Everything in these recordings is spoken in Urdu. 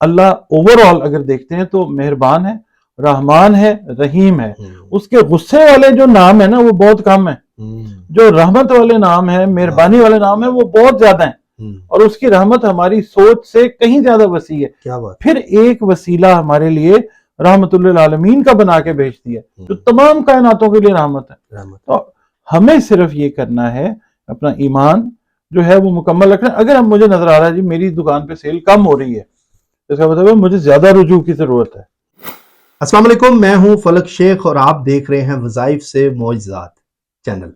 اللہ اوور آل اگر دیکھتے ہیں تو مہربان ہے، رحمان ہے، رحیم ہے. اس کے غصے والے جو نام ہیں نا وہ بہت کم ہیں، جو رحمت والے نام ہیں، مہربانی والے نام ہیں، وہ بہت زیادہ ہیں. اور اس کی رحمت ہماری سوچ سے کہیں زیادہ وسیع ہے. پھر ایک وسیلہ ہمارے لیے رحمت للعالمین کا بنا کے بھیج دیا جو تمام کائناتوں کے لیے رحمت ہے. تو ہمیں صرف یہ کرنا ہے اپنا ایمان جو ہے وہ مکمل رکھنا. اگر ہم مجھے نظر آ رہا ہے جی میری دکان پہ سیل کم ہو رہی ہے، اس کا مطلب ہے مجھے زیادہ رجوع کی ضرورت ہے. السلام علیکم، میں ہوں فلک شیخ اور آپ دیکھ رہے ہیں وظائف سے معجزات چینل.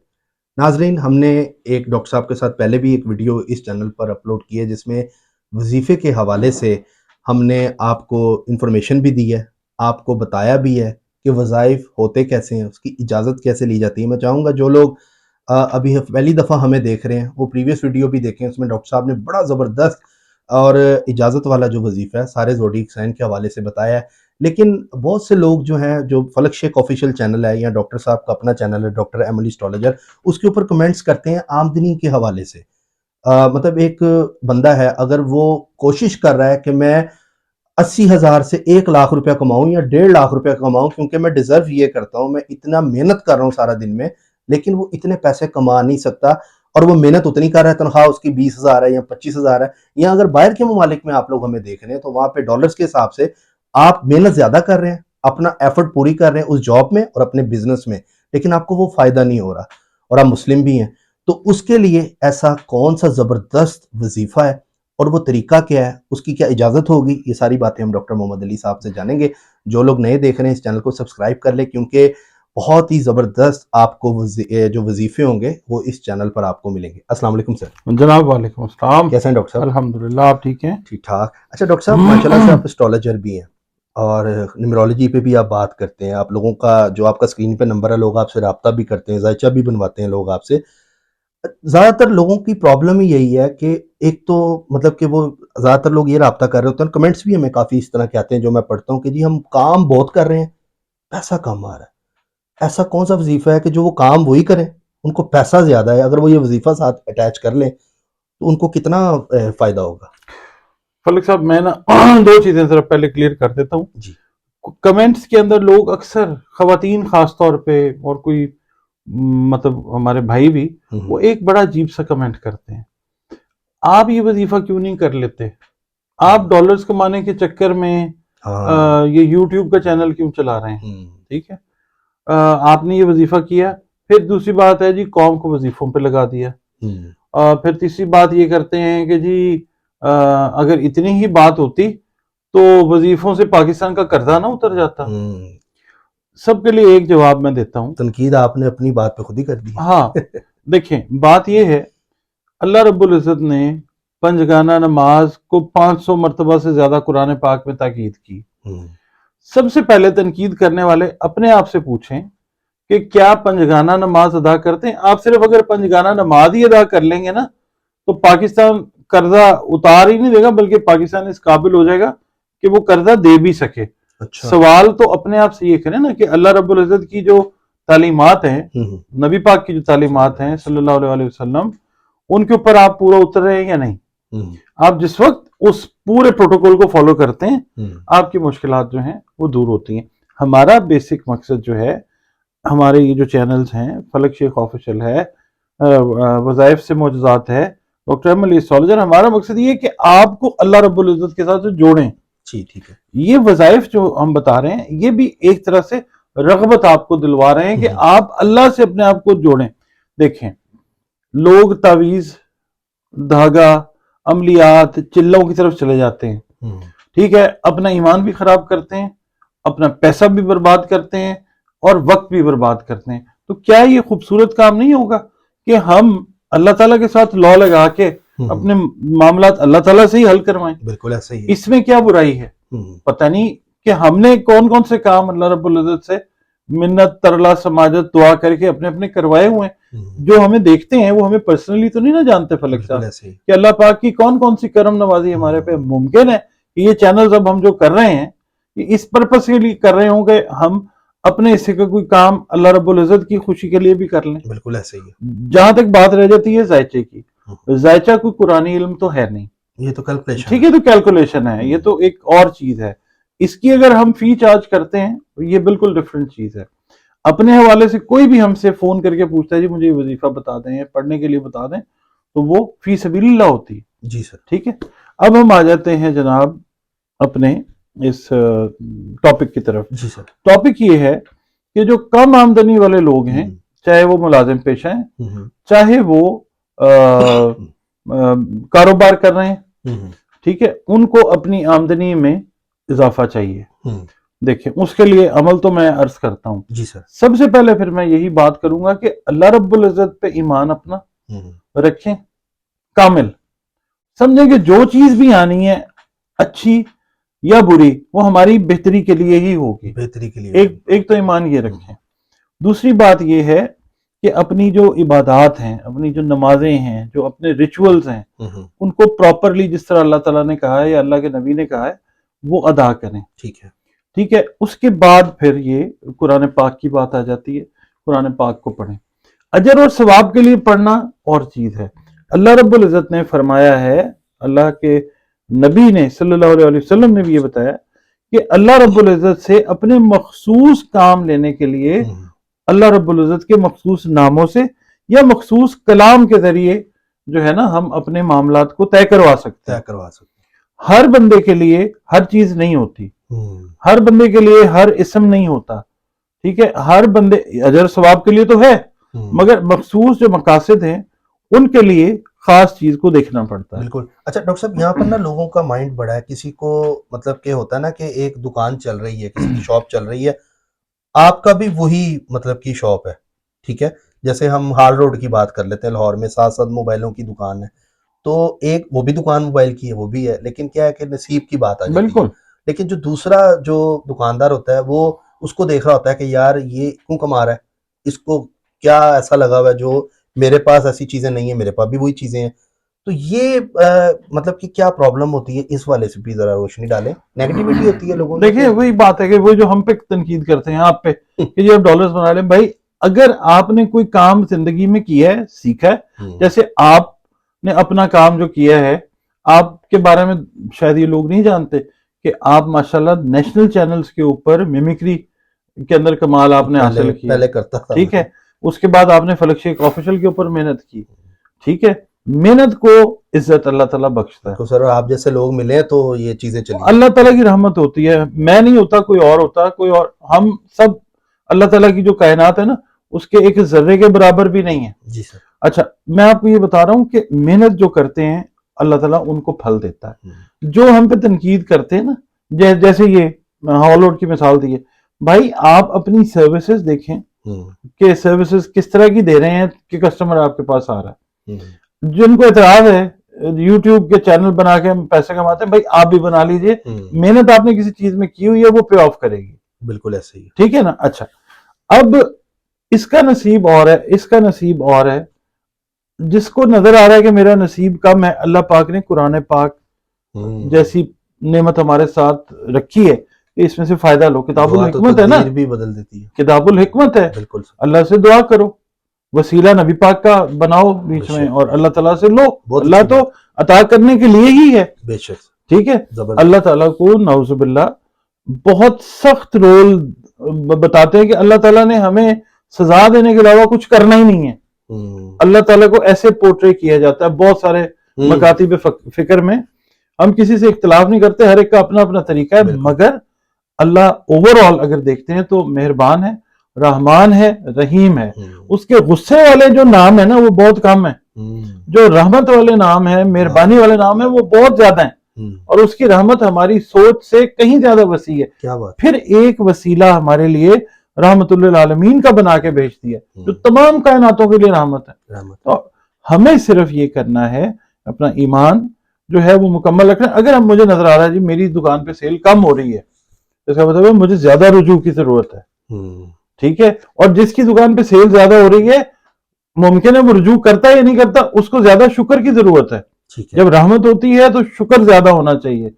ناظرین، ہم نے ایک ڈاکٹر صاحب کے ساتھ پہلے بھی ایک ویڈیو اس چینل پر اپلوڈ کی ہے جس میں وظیفے کے حوالے سے ہم نے آپ کو انفارمیشن بھی دی ہے، آپ کو بتایا بھی ہے کہ وظائف ہوتے کیسے ہیں، اس کی اجازت کیسے لی جاتی ہے. میں چاہوں گا جو لوگ ابھی پہلی دفعہ ہمیں دیکھ رہے ہیں وہ پریویس ویڈیو بھی دیکھیں. اس میں ڈاکٹر صاحب نے بڑا زبردست اور اجازت والا جو وظیفہ ہے سارے زوڈیک سائن کے حوالے سے بتایا ہے. لیکن بہت سے لوگ جو ہیں، جو فلک شیخ آفیشیل چینل ہے یا ڈاکٹر صاحب کا اپنا چینل ہے ڈاکٹر ایملی اسٹرالوجر، اس کے اوپر کمنٹس کرتے ہیں آمدنی کے حوالے سے. مطلب ایک بندہ ہے اگر وہ کوشش کر رہا ہے کہ میں 80,000 سے 1,00,000 روپیہ کماؤں یا 1.5 لاکھ روپیہ کماؤں کیونکہ میں ڈیزرو یہ کرتا ہوں، میں اتنا محنت کر رہا ہوں سارا دن میں، لیکن وہ اتنے پیسے کما نہیں سکتا اور وہ محنت اتنی کر رہا ہے، تنخواہ اس کی 20,000 ہے یا 25,000 ہے. یا اگر باہر کے ممالک میں آپ لوگ ہمیں دیکھ رہے ہیں تو وہاں پہ ڈالرز کے حساب سے آپ محنت زیادہ کر رہے ہیں، اپنا ایفرٹ پوری کر رہے ہیں اس جاب میں اور اپنے بزنس میں، لیکن آپ کو وہ فائدہ نہیں ہو رہا اور آپ مسلم بھی ہیں. تو اس کے لیے ایسا کون سا زبردست وظیفہ ہے اور وہ طریقہ کیا ہے، اس کی کیا اجازت ہوگی، یہ ساری باتیں ہم ڈاکٹر محمد علی صاحب سے جانیں گے. جو لوگ نئے دیکھ رہے ہیں اس چینل کو سبسکرائب کر لیں کیونکہ بہت ہی زبردست آپ کو جو وظیفے ہوں گے وہ اس چینل پر آپ کو ملیں گے. السلام علیکم سر. جناب وعلیکم السلام. کیسے ہیں ڈاکٹر صاحب؟ الحمدللہ، آپ ٹھیک ہیں؟ ٹھیک ٹھاک. اچھا ڈاکٹر صاحب، ماشاءاللہ سے آپ اسٹرالوجر بھی ہیں اور نیمرولوجی پہ بھی آپ بات کرتے ہیں. آپ لوگوں کا جو آپ کا اسکرین پہ نمبر ہے، لوگ آپ سے رابطہ بھی کرتے ہیں، ذائچہ بھی بنواتے ہیں لوگ آپ سے. زیادہ تر لوگوں کی پرابلم ہی یہی ہے کہ ایک تو مطلب کہ وہ زیادہ تر لوگ یہ رابطہ کر رہے ہوتے ہیں، کمنٹس بھی ہمیں کافی اس طرح کے آتے ہیں جو میں پڑھتا ہوں کہ جی ہم کام بہت کر رہے ہیں، پیسہ کم آ رہا ہے. ایسا کون سا وظیفہ ہے کہ جو وہ کام وہی کریں، ان کو پیسہ زیادہ ہے، اگر وہ یہ وظیفہ ساتھ اٹیچ کر لیں تو ان کو کتنا فائدہ ہوگا؟ فلک صاحب، میں نا دو چیزیں ذرا پہلے کلیئر کر دیتا ہوں. جی. کمنٹس کے اندر لوگ اکثر، خواتین خاص طور پہ اور کوئی مطلب ہمارے بھائی بھی، وہ ایک بڑا عجیب سا کمنٹ کرتے ہیں، آپ یہ وظیفہ کیوں نہیں کر لیتے؟ آپ ڈالرز کمانے کے چکر میں یہ یوٹیوب کا چینل کیوں چلا رہے ہیں؟ ٹھیک ہے، آپ نے یہ وظیفہ کیا. پھر دوسری بات ہے جی قوم کو وظیفوں پہ لگا دیا. پھر تیسری بات یہ کرتے ہیں کہ جی اگر اتنی ہی بات ہوتی تو وظیفوں سے پاکستان کا قرضہ نہ اتر جاتا. سب کے لیے ایک جواب میں دیتا ہوں. تنقید آپ نے اپنی بات پہ خود ہی کر دی. ہاں دیکھیں، بات یہ ہے اللہ رب العزت نے پنجگانہ نماز کو 500 مرتبہ سے زیادہ قرآن پاک میں تاکید کی. سب سے پہلے تنقید کرنے والے اپنے آپ سے پوچھیں کہ کیا پنجگانہ نماز ادا کرتے ہیں؟ آپ صرف اگر پنجگانہ نماز ہی ادا کر لیں گے نا تو پاکستان قرضہ اتار ہی نہیں دے گا، بلکہ پاکستان اس قابل ہو جائے گا کہ وہ قرضہ دے بھی سکے. سوال تو اپنے آپ سے یہ کریں نا کہ اللہ رب العزت کی جو تعلیمات ہیں، نبی پاک کی جو تعلیمات ہیں صلی اللہ علیہ وسلم، ان کے اوپر آپ پورا اتر رہے ہیں یا نہیں؟ آپ جس وقت اس پورے پروٹوکول کو فالو کرتے ہیں آپ کی مشکلات جو ہیں وہ دور ہوتی ہیں. ہمارا بیسک مقصد جو ہے، ہمارے یہ جو چینلز ہیں، فلک شیخ آفیشیل ہے، وظائف سے معجزات ہے، ڈاکٹر ایملی اسٹرالوجر، ہمارا مقصد یہ ہے کہ آپ کو اللہ رب العزت کے ساتھ جوڑیں. جی ٹھیک ہے. یہ یہ وظائف جو ہم بتا رہے ہیں یہ بھی ایک طرح سے رغبت آپ کو دلوا رہے ہیں کہ آپ اللہ سے اپنے آپ کو جوڑیں. دیکھیں، لوگ تعویذ، دھاگا، عملیات، چلوں کی طرف چلے جاتے ہیں. ٹھیک ہے، اپنا ایمان بھی خراب کرتے ہیں، اپنا پیسہ بھی برباد کرتے ہیں اور وقت بھی برباد کرتے ہیں. تو کیا یہ خوبصورت کام نہیں ہوگا کہ ہم اللہ تعالیٰ کے ساتھ لا لگا کے اپنے معاملات اللہ تعالیٰ سے ہی حل کروائیں؟ بالکل ایسا ہی ہے. اس میں کیا برائی ہے؟ پتہ نہیں کہ ہم نے کون کون سے کام اللہ رب العزت سے منت، ترلا، سماجت، دعا کر کے اپنے اپنے کروائے ہوئے ہیں. جو ہمیں دیکھتے ہیں وہ ہمیں پرسنلی تو نہیں نہ جانتے فلک صاحب کہ اللہ پاک کی کون کون سی کرم نوازی ہمارے پہ. ممکن ہے کہ یہ چینلز اب ہم جو کر رہے ہیں یہ اس پرپس کے لیے کر رہے ہوں کہ ہم اپنے حصے کا کوئی کام اللہ رب العزت کی خوشی کے لیے بھی کر لیں. بالکل ایسے ہی ہے. جہاں تک بات رہ جاتی ہے ذائچے کی، ذائچہ کوئی قرآنی علم تو ہے نہیں. یہ تو کیلکولیشن ٹھیک ہے، تو کیلکولیشن ہے، یہ تو ایک اور چیز ہے. اس کی اگر ہم فی چارج کرتے ہیں یہ بالکل ڈفرینٹ چیز ہے. اپنے حوالے سے کوئی بھی ہم سے فون کر کے پوچھتا ہے جی مجھے یہ وظیفہ بتا دیں، پڑھنے کے لیے بتا دیں، تو وہ فی سبیل اللہ ہوتی ہے. جی سر. ٹھیک ہے. اب ہم آ جاتے ہیں جناب اپنے اس ٹاپک کی طرف. جی سر. ٹاپک یہ ہے کہ جو کم آمدنی والے لوگ ہیں، چاہے وہ ملازم پیشہ ہیں، چاہے وہ کاروبار کر رہے ہیں، ٹھیک ہے، ان کو اپنی آمدنی میں اضافہ چاہیے. دیکھیں اس کے لیے عمل تو میں عرض کرتا ہوں. جی سر. سب سے پہلے پھر میں یہی بات کروں گا کہ اللہ رب العزت پہ ایمان اپنا رکھیں کامل. سمجھیں کہ جو چیز بھی آنی ہے اچھی یا بری وہ ہماری بہتری کے لیے ہی ہوگی. بہتری کے لیے ایک تو ایمان یہ رکھیں. دوسری بات یہ ہے کہ اپنی جو عبادات ہیں، اپنی جو نمازیں ہیں، جو اپنے ریچولز ہیں، ان کو پراپرلی جس طرح اللہ تعالیٰ نے کہا ہے یا اللہ کے نبی نے کہا ہے وہ ادا کریں. ٹھیک ہے. ٹھیک ہے. اس کے بعد پھر یہ قرآن پاک کی بات آ جاتی ہے. قرآن پاک کو پڑھیں. اجر اور ثواب کے لیے پڑھنا اور چیز ہے. اللہ رب العزت نے فرمایا ہے، اللہ کے نبی نے صلی اللہ علیہ وسلم نے بھی یہ بتایا کہ اللہ رب العزت سے اپنے مخصوص کام لینے کے لیے اللہ رب العزت کے مخصوص ناموں سے یا مخصوص کلام کے ذریعے جو ہے نا ہم اپنے معاملات کو طے کروا سکتے ہیں. ہر بندے کے لیے ہر چیز نہیں ہوتی، ہر بندے کے لیے ہر اسم نہیں ہوتا. ٹھیک ہے. ہر بندے اجر ثواب کے لیے تو ہے، مگر مخصوص جو مقاصد ہیں ان کے لیے خاص چیز کو دیکھنا پڑتا ہے. بالکل. اچھا ڈاکٹر صاحب، یہاں پر نا لوگوں کا مائنڈ بڑا ہے. کسی کو مطلب کہ ہوتا ہے نا کہ ایک دکان چل رہی ہے، کسی کی شاپ چل رہی ہے، آپ کا بھی وہی مطلب کی شاپ ہے. ٹھیک ہے. جیسے ہم ہال روڈ کی بات کر لیتے ہیں، لاہور میں ساتھ ساتھ موبائلوں کی دکان ہے، تو ایک وہ بھی دکان موبائل کی ہے، وہ بھی ہے، لیکن کیا ہے کہ نصیب کی بات آ جاتی ہے. بالکل. لیکن جو دوسرا جو دکاندار ہوتا ہے وہ اس کو دیکھ رہا ہوتا ہے کہ یار یہ کیوں کما رہا ہے، اس کو کیا ایسا لگا ہوا ہے جو میرے پاس ایسی چیزیں نہیں ہیں، میرے پاس بھی وہی چیزیں ہیں. تو یہ مطلب کہ کیا پرابلم ہوتی ہے، اس والے سے بھی ذرا روشنی ڈالیں. نیگیٹیوٹی ہوتی ہے لوگوں میں. دیکھیں وہی بات ہے کہ وہ جو ہم پہ تنقید کرتے ہیں آپ پہ کہ جی آپ ڈالرز بنا لیں. بھائی اگر آپ نے کوئی کام زندگی میں کیا ہے، سیکھا ہے، جیسے آپ نے اپنا کام جو کیا ہے، آپ کے بارے میں شاید یہ لوگ نہیں جانتے کہ آپ ماشاءاللہ نیشنل چینلز کے اوپر میمکری کے اندر کمال آپ نے حاصل کیا. پہلے کرتا تھا. ٹھیک ہے. اس کے بعد آپ نے فلک شیخ آفیشل کے اوپر محنت کی. ٹھیک ہے. محنت کو عزت اللہ تعالیٰ بخشتا ہے. تو سر آپ جیسے لوگ ملے تو یہ چیزیں چلی. اللہ تعالیٰ کی رحمت ہوتی ہے. میں نہیں ہوتا، کوئی اور ہوتا، کوئی اور. ہم سب اللہ تعالیٰ کی جو کائنات ہے نا اس کے ایک ذرے کے برابر بھی نہیں ہے. جی سر. اچھا میں آپ کو یہ بتا رہا ہوں کہ محنت جو کرتے ہیں اللہ تعالیٰ ان کو پھل دیتا ہے. جو ہم پہ تنقید کرتے ہیں نا، جیسے یہ ہال روڈ کی مثال دی ہے، بھائی آپ اپنی سروسز دیکھیں کہ سروسز کس طرح کی دے رہے ہیں کہ کسٹمر آپ کے پاس آ رہا ہے. جن کو اعتراض ہے یوٹیوب کے چینل بنا کے ہم پیسے کماتے ہیں، بھائی آپ بھی بنا لیجئے. محنت آپ نے کسی چیز میں کی ہوئی ہے وہ پے آف کرے گی. بالکل ایسے ہی. ٹھیک ہے نا. اچھا اب اس کا نصیب اور ہے، اس کا نصیب اور ہے. جس کو نظر آ رہا ہے کہ میرا نصیب کم ہے، اللہ پاک نے قرآن پاک جیسی نعمت ہمارے ساتھ رکھی ہے کہ اس میں سے فائدہ لو. کتاب الحکمت ہے نا، بھی بدل دیتی ہے. کتاب الحکمت ہے. بالکل. اللہ سے دعا کرو، وسیلہ نبی پاک کا بناؤ بیچ میں، اور اللہ تعالیٰ سے لو. اللہ تو عطا کرنے کے لیے ہی ہے. بے شک. ٹھیک ہے. اللہ تعالیٰ کو نعوذ باللہ بہت سخت رول بتاتے ہیں کہ اللہ تعالیٰ نے ہمیں سزا دینے کے علاوہ کچھ کرنا ہی نہیں ہے. اللہ تعالیٰ کو ایسے پورٹری کیا جاتا ہے بہت سارے مکاتب فکر میں. ہم کسی سے اختلاف نہیں کرتے، ہر ایک کا اپنا اپنا طریقہ ہے، مگر اللہ اوور آل اگر دیکھتے ہیں تو مہربان ہے، رحمان ہے، رحیم ہے. اس کے غصے والے جو نام ہیں نا وہ بہت کم ہیں، جو رحمت والے نام ہیں، مہربانی والے نام ہیں، وہ بہت زیادہ ہیں. اور اس کی رحمت ہماری سوچ سے کہیں زیادہ وسیع ہے. کیا بات. پھر ایک وسیلہ ہمارے لیے رحمت للعالمین کا بنا کے بھیج دیا جو تمام کائناتوں کے لیے رحمت ہے. تو ہمیں صرف یہ کرنا ہے اپنا ایمان جو ہے وہ مکمل رکھنا. اگر ہم مجھے نظر آ رہا ہے جی میری دکان پہ سیل کم ہو رہی ہے، اس کا مطلب ہے مجھے زیادہ رجوع کی ضرورت ہے. ٹھیک ہے. اور جس کی دکان پہ سیل زیادہ ہو رہی ہے ممکن ہے وہ رجوع کرتا ہے یا نہیں کرتا، اس کو زیادہ شکر کی ضرورت ہے. جب رحمت ہوتی ہے تو شکر زیادہ ہونا چاہیے.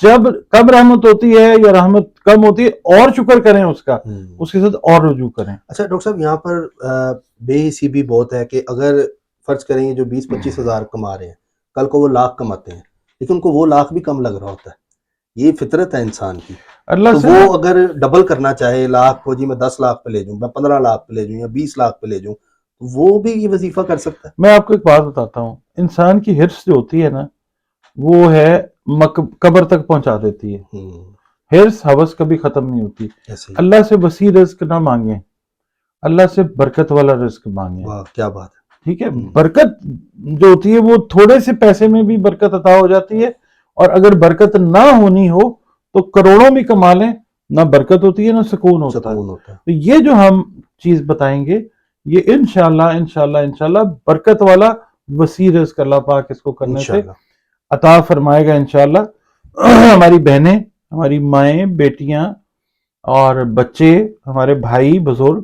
جب کم رحمت ہوتی ہے یا رحمت کم ہوتی ہے اور شکر کریں اس کا، اس کے ساتھ اور رجوع کریں. اچھا ڈاکٹر صاحب، یہاں پر بے حسی بھی بہت ہے کہ اگر فرض کریں جو 20-25 ہزار کما رہے ہیں، کل کو وہ لاکھ کماتے ہیں، لیکن ان کو وہ لاکھ بھی کم لگ رہا ہوتا ہے. یہ فطرت ہے انسان کی. اللہ تو سے وہ اگر ڈبل کرنا چاہے لاکھ کو، جی میں 10 لاکھ پہ لے جاؤں، میں 15 لاکھ پہ لے جاؤں یا 20 لاکھ پہ لے جاؤں، وہ بھی یہ وظیفہ کر سکتا ہے. میں آپ کو ایک بات بتاتا ہوں، انسان کی حرص جو ہوتی ہے نا وہ ہے قبر تک پہنچا دیتی ہے. حرص ہوس کبھی ختم نہیں ہوتی. ایسے ہی. اللہ سے وسیع رزق نہ مانگیں، اللہ سے برکت والا رزق مانگیں. واہ کیا بات ہے. ٹھیک ہے، برکت جو ہوتی ہے وہ تھوڑے سے پیسے میں بھی برکت عطا ہو جاتی ہے، اور اگر برکت نہ ہونی ہو تو کروڑوں بھی کما لیں، نہ برکت ہوتی ہے نہ سکون ہوتا ہے. سکون ہوتا ہے. تو یہ جو ہم چیز بتائیں گے یہ انشاءاللہ برکت والا وسیع رزق اللہ پاک اس کو کرنے سے انشاءاللہ. عطا فرمائے گا انشاءاللہ. ہماری بہنیں، ہماری مائیں، بیٹیاں اور بچے، ہمارے بھائی بزرگ،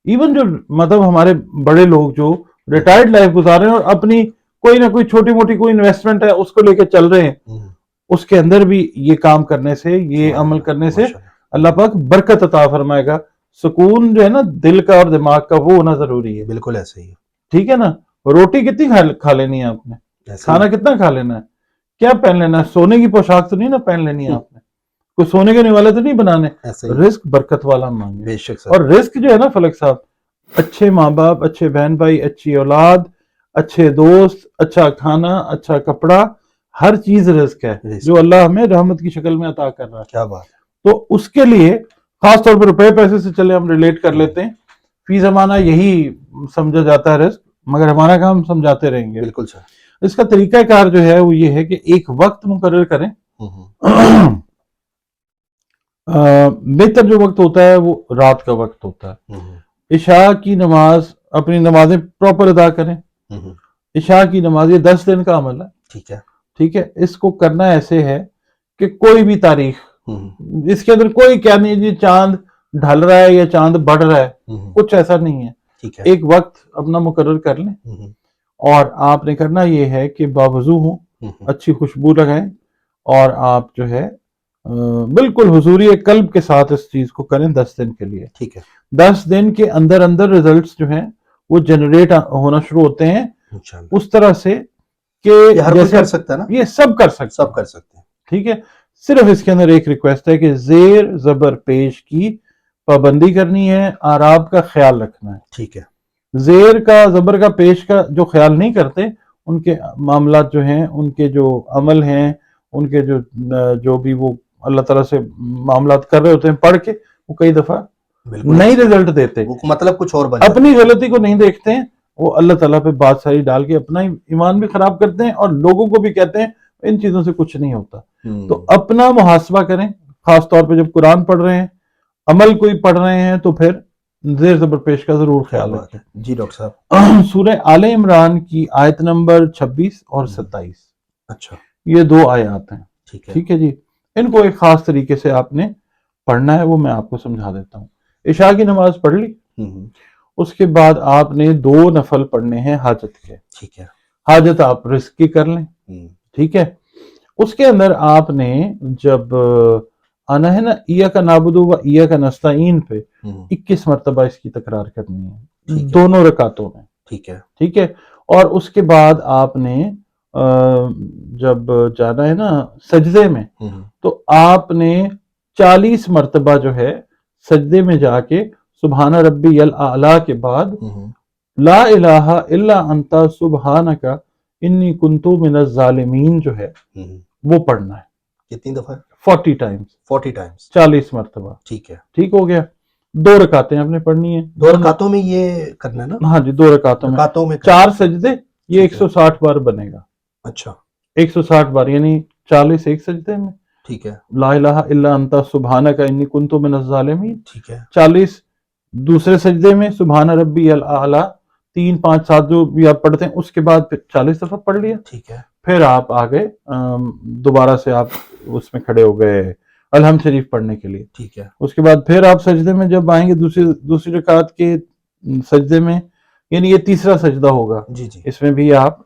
ایون جو مطلب ہمارے بڑے لوگ جو ریٹائرڈ لائف گزار رہے ہیں اور اپنی کوئی نہ کوئی چھوٹی موٹی کوئی انویسٹمنٹ ہے اس کو لے کے چل رہے ہیں، اس کے اندر بھی یہ کام کرنے سے، یہ عمل کرنے سے اللہ پاک برکت عطا فرمائے گا. سکون جو ہے نا دل کا اور دماغ کا وہ ہونا ضروری ہے. بالکل ایسے ہی. ٹھیک ہے نا. روٹی کتنی کھا لینی ہے آپ نے، کھانا کتنا کھا لینا ہے، کیا پہن لینا ہے، سونے کی پوشاک تو نہیں نا پہن لینی ہے آپ نے، کوئی سونے کے والے تو نہیں بنانے. رزق برکت والا مانگے. بے شک سر. اور رزق جو ہے نا فلک صاحب، اچھے ماں باپ، اچھے بہن بھائی، اچھی اولاد، اچھے دوست، اچھا کھانا، اچھا کپڑا، ہر چیز رزق ہے جو اللہ ہمیں رحمت کی شکل میں عطا کر رہا ہے. کیا بات ہے. تو اس کے لیے خاص طور پر روپے پیسے سے چلے ہم ریلیٹ کر لیتے ہیں. فی زمانہ یہی سمجھا جاتا ہے رزق، مگر ہمارا کام سمجھاتے رہیں گے. بالکل سر. اس کا طریقہ کار جو ہے وہ یہ ہے کہ ایک وقت مقرر کریں. بہتر جو وقت ہوتا ہے وہ رات کا وقت ہوتا ہے. عشاء کی نماز، اپنی نمازیں پراپر ادا کریں. عشاء کی نماز یہ 10 دن کا عمل ہے. ٹھیک ہے. ٹھیک ہے. اس کو کرنا ایسے ہے کہ کوئی بھی تاریخ، اس کے اندر کوئی کیا نہیں جی چاند ڈھل رہا ہے یا چاند بڑھ رہا ہے، کچھ ایسا نہیں ہے. ٹھیک ہے. ایک وقت اپنا مقرر کر لیں، اور آپ نے کرنا یہ ہے کہ باوضو ہوں، اچھی خوشبو لگائیں، اور آپ جو ہے بالکل حضوری قلب کے ساتھ اس چیز کو کریں 10 دن کے لیے. ٹھیک ہے. 10 دن کے اندر اندر ریزلٹس جو ہیں وہ جنریٹ ہونا شروع ہوتے ہیں اس طرح سے کہ ہر کوئی کر سکتا ہے نا. یہ سب کر سکتے ہیں. ٹھیک ہے. صرف اس کے اندر ایک ریکویسٹ ہے کہ زیر زبر پیش کی پابندی کرنی ہے، آراب کا خیال رکھنا ہے. ٹھیک ہے. زیر کا زبر کا پیش کا جو خیال نہیں کرتے ان کے معاملات جو ہیں، ان کے جو عمل ہیں، ان کے جو بھی وہ اللہ تعالیٰ سے معاملات کر رہے ہوتے ہیں پڑھ کے، وہ کئی دفعہ نہیں رزلٹ دیتے. مطلب کچھ اور اپنی غلطی کو نہیں دیکھتے ہیں، وہ اللہ تعالیٰ پہ بات ساری ڈال کے اپنا ایمان بھی خراب کرتے ہیں اور لوگوں کو بھی کہتے ہیں ان چیزوں سے کچھ نہیں ہوتا. تو اپنا محاسبہ کریں، خاص طور پہ جب قرآن پڑھ رہے ہیں، عمل کوئی پڑھ رہے ہیں تو پھر زیر زبر پیش کا ضرور خیال رکھیں. جی ڈاکٹر صاحب. سورہ آل عمران کی آیت نمبر 26 اور 27. اچھا. یہ 2 آیات ہیں. ٹھیک ہے جی. ان کو ایک خاص طریقے سے آپ نے پڑھنا ہے، وہ میں آپ کو سمجھا دیتا ہوں. عشاء کی نماز پڑھ لی، اس کے بعد آپ نے 2 نفل پڑھنے ہیں حاجت کے. ٹھیک ہے. حاجت آپ رزق کی کر لیں. ٹھیک ہے. اس کے اندر آپ نے جب آنا ہے نا ایاک نعبد و ایاک نستعین پہ 21 مرتبہ اس کی تکرار کرنی ہے دونوں رکعتوں میں. ٹھیک ہے. اور اس کے بعد آپ نے جب جانا ہے نا سجدے میں تو آپ نے 40 مرتبہ جو ہے سجدے میں جا کے سبحان ربی الاعلیٰ کے بعد لا الہ الا انت سبحانک انی کنت من الظالمین جو ہے وہ پڑھنا ہے. کتنی دفعہ؟ 40 ٹائمز 40 مرتبہ. ٹھیک ہے. ٹھیک ہو گیا. 2 رکعتیں آپ نے پڑھنی ہیں. 2 رکعتوں میں یہ کرنا ہے نا؟ ہاں جی 2 رکعتوں میں 4 سجدے، یہ 160 بار بنے گا. اچھا. 160 بار یعنی 40 ایک سجدے میں. ٹھیک ہے. لا الہ الا انت سبحانک انی کنت من الظالمین. ٹھیک ہے. 40 دوسرے سجدے میں سبحان ربی الاعلیٰ 3 5 7 جو بھی آپ پڑھتے ہیں اس کے بعد پھر 40 دفعہ پڑھ لیا. ٹھیک ہے. پھر آپ آگے دوبارہ سے آپ اس میں کھڑے ہو گئے الحمد شریف پڑھنے کے لیے. ٹھیک ہے. اس کے بعد پھر آپ سجدے میں جب آئیں گے دوسری رکعت کے سجدے میں، یعنی یہ تیسرا سجدہ ہوگا. جی. اس میں بھی آپ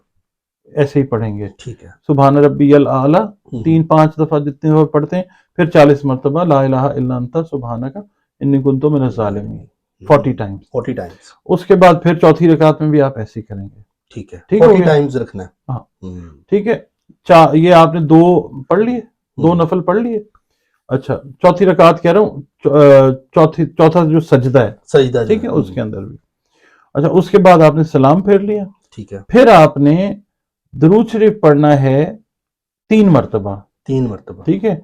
ایسے ہی پڑھیں گے. ٹھیک ہے. سبحان ربی الاعلیٰ 3 5 دفعہ جتنے دفعہ پڑھتے ہیں، پھر 40 مرتبہ لا الہ الا انت سبحانک انی کنت من الظالمین 40 ٹائمز. اس کے بعد پھر چوتھی رکعت میں بھی آپ ایسے ہی کریں گے. ٹھیک ہے. ٹھیک ہے. 40 ٹائمز رکھنا ہے. ہاں ٹھیک ہے. یہ آپ نے 2 پڑھ لیے، 2 نفل پڑھ لیے. اچھا چوتھی رکعت کہہ رہا ہوں، چوتھا جو سجدہ ہے سجدہ ٹھیک ہے اس کے اندر بھی. اچھا اس کے بعد آپ نے سلام پھیر لیا. ٹھیک ہے. پھر آپ نے درود شریف پڑھنا ہے 3 مرتبہ. 3 مرتبہ. ٹھیک ہے،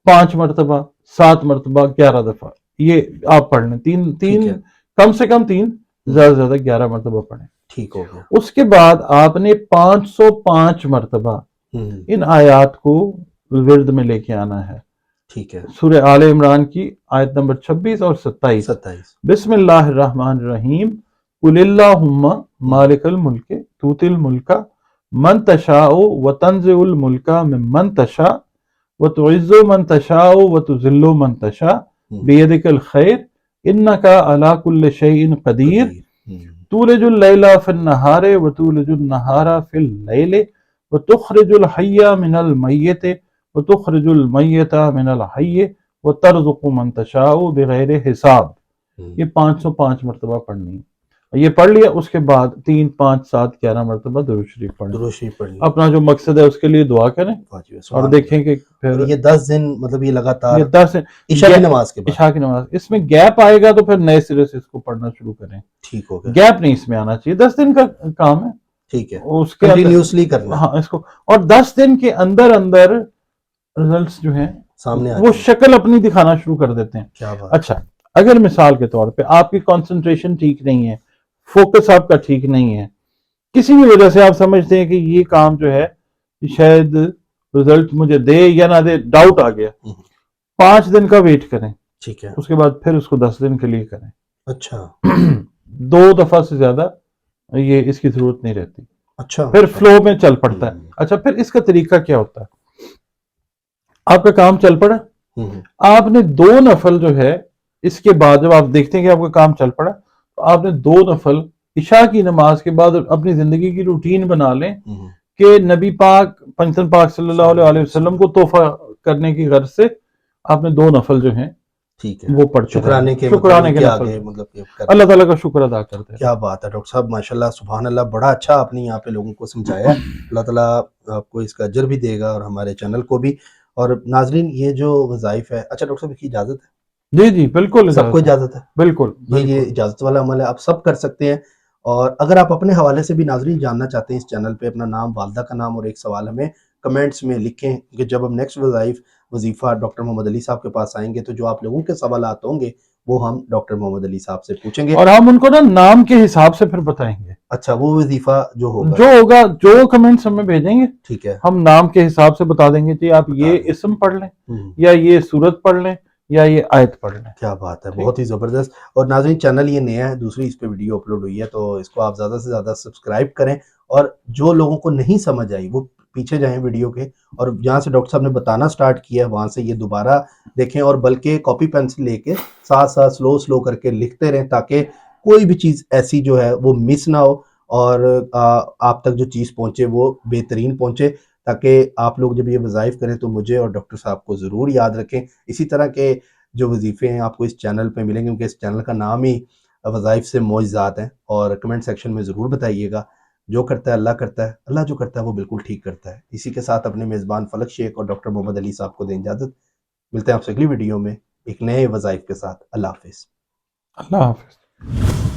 5 مرتبہ، 7 مرتبہ، 11 دفعہ یہ آپ پڑھ لیں. تین کم سے کم 3، زیادہ سے زیادہ 11 مرتبہ پڑھیں. ٹھیک ہو گیا. اس کے بعد آپ نے 505 مرتبہ ان آیات کو ورد میں لے کے آنا ہے. ٹھیک ہے. سورہ آل عمران کی آیت نمبر 26 اور 27. بسم اللہ الرحمن الرحیم قل اللہم مالک الملک تؤتی الملک من تشاء وتنزع الملک ممن تشاء وتعز من تشاء وتذل من تشاء بیدک الخیر انک علی کل شیء قدیر تولج اللیل فی النہار وتولج النہار فی اللیل وتخرج الحی من المیت وتخرج المیت من الحی وترزق من تشاء بغیر حساب. یہ 505 مرتبہ پڑھنی ہے. یہ پڑھ لیا. اس کے بعد 3، 5، 7، 11 مرتبہ درود شریف پڑھیں. اپنا جو مقصد ہے اس کے لیے دعا کریں اور دیکھیں کہ پھر یہ 10 دن مطلب یہ لگاتار 10 عشاء کی نماز کے بعد، عشاء کی نماز. اس میں گیپ آئے گا تو پھر نئے سرے سے اس کو پڑھنا شروع کریں. ٹھیک ہو گیا. گیپ نہیں اس میں آنا چاہیے. 10 دن کا کام ہے. ٹھیک ہے. اس کے کنٹینیوسلی کرنا. ہاں اس کو. اور 10 دن کے اندر ریزلٹس جو ہیں سامنے وہ شکل اپنی دکھانا شروع کر دیتے ہیں. کیا بات. اچھا اگر مثال کے طور پہ آپ کی کنسنٹریشن ٹھیک نہیں ہے، فوکس آپ کا ٹھیک نہیں ہے، کسی بھی وجہ سے آپ سمجھتے ہیں کہ یہ کام جو ہے شاید رزلٹ مجھے دے یا نہ دے، ڈاؤٹ آ گیا، 5 دن کا ویٹ کریں. ٹھیک ہے. اس کے بعد پھر اس کو 10 دن کے لیے کریں. اچھا 2 دفعہ سے زیادہ یہ اس کی ضرورت نہیں رہتی. اچھا پھر فلو میں چل پڑتا ہے. اچھا پھر اس کا طریقہ کیا ہوتا ہے؟ آپ کا کام چل پڑا، آپ نے 2 نفل جو ہے اس کے بعد جب آپ دیکھتے ہیں کہ آپ کا کام چل پڑا تو آپ نے 2 نفل عشاء کی نماز کے بعد اپنی زندگی کی روٹین بنا لیں کہ نبی پاک پنجتن پاک صلی اللہ علیہ وسلم کو تحفہ کرنے کی غرض سے آپ نے 2 نفل جو ہیں ٹھیک ہے وہ پڑھتے شکرانے کے نفل مطلب اللہ تعالیٰ کا شکر ادا کرتے ہیں. کیا بات ہے ڈاکٹر صاحب، ماشاءاللہ سبحان اللہ، بڑا اچھا آپ نے یہاں پہ لوگوں کو سمجھایا ہے. اللہ تعالیٰ آپ کو اس کا اجر بھی دے گا اور ہمارے چینل کو بھی. اور ناظرین یہ جو وظائف ہے، اچھا ڈاکٹر صاحب اس کی اجازت ہے؟ جی جی بالکل سب کو اجازت ہے. بالکل یہ اجازت والا عمل ہے، آپ سب کر سکتے ہیں. اور اگر آپ اپنے حوالے سے بھی ناظرین جاننا چاہتے ہیں اس چینل پہ اپنا نام، والدہ کا نام اور ایک سوال ہمیں کمنٹس میں لکھیں کہ جب ہم نیکسٹ وظیفہ ڈاکٹر محمد علی صاحب کے پاس آئیں گے تو جو آپ لوگوں کے سوالات ہوں گے وہ ہم ڈاکٹر محمد علی صاحب سے پوچھیں گے اور ہم ان کو نا نام کے حساب سے پھر بتائیں گے. اچھا وہ وظیفہ جو ہوگا جو کمنٹس ہمیں بھیجیں گے ٹھیک ہے ہم نام کے حساب سے بتا دیں گے کہ آپ یہ اسم پڑھ لیں یا یہ سورت پڑھ لیں یا یہ آیت پڑھ لیں. کیا بات ہے، بہت ہی زبردست. اور ناظرین چینل یہ نیا ہے، دوسری اس پہ ویڈیو اپلوڈ ہوئی ہے تو اس کو آپ زیادہ سے زیادہ سبسکرائب کریں. اور جو لوگوں کو نہیں سمجھ آئی وہ پیچھے جائیں ویڈیو کے، اور جہاں سے ڈاکٹر صاحب نے بتانا سٹارٹ کیا ہے وہاں سے یہ دوبارہ دیکھیں اور بلکہ کاپی پینسل لے کے ساتھ ساتھ سلو کر کے لکھتے رہیں تاکہ کوئی بھی چیز ایسی جو ہے وہ مس نہ ہو اور آپ تک جو چیز پہنچے وہ بہترین پہنچے، تاکہ آپ لوگ جب یہ وظائف کریں تو مجھے اور ڈاکٹر صاحب کو ضرور یاد رکھیں. اسی طرح کے جو وظیفے ہیں آپ کو اس چینل پہ ملیں گے کیونکہ اس چینل کا نام ہی وظائف سے معجزات ہیں. اور کمنٹ سیکشن میں ضرور بتائیے گا. جو کرتا ہے اللہ کرتا ہے، اللہ جو کرتا ہے وہ بالکل ٹھیک کرتا ہے. اسی کے ساتھ اپنے میزبان فلک شیخ اور ڈاکٹر محمد علی صاحب کو دیں اجازت. ملتے ہیں آپ سے اگلی ویڈیو میں ایک نئے وظائف کے ساتھ. اللہ حافظ. اللہ حافظ.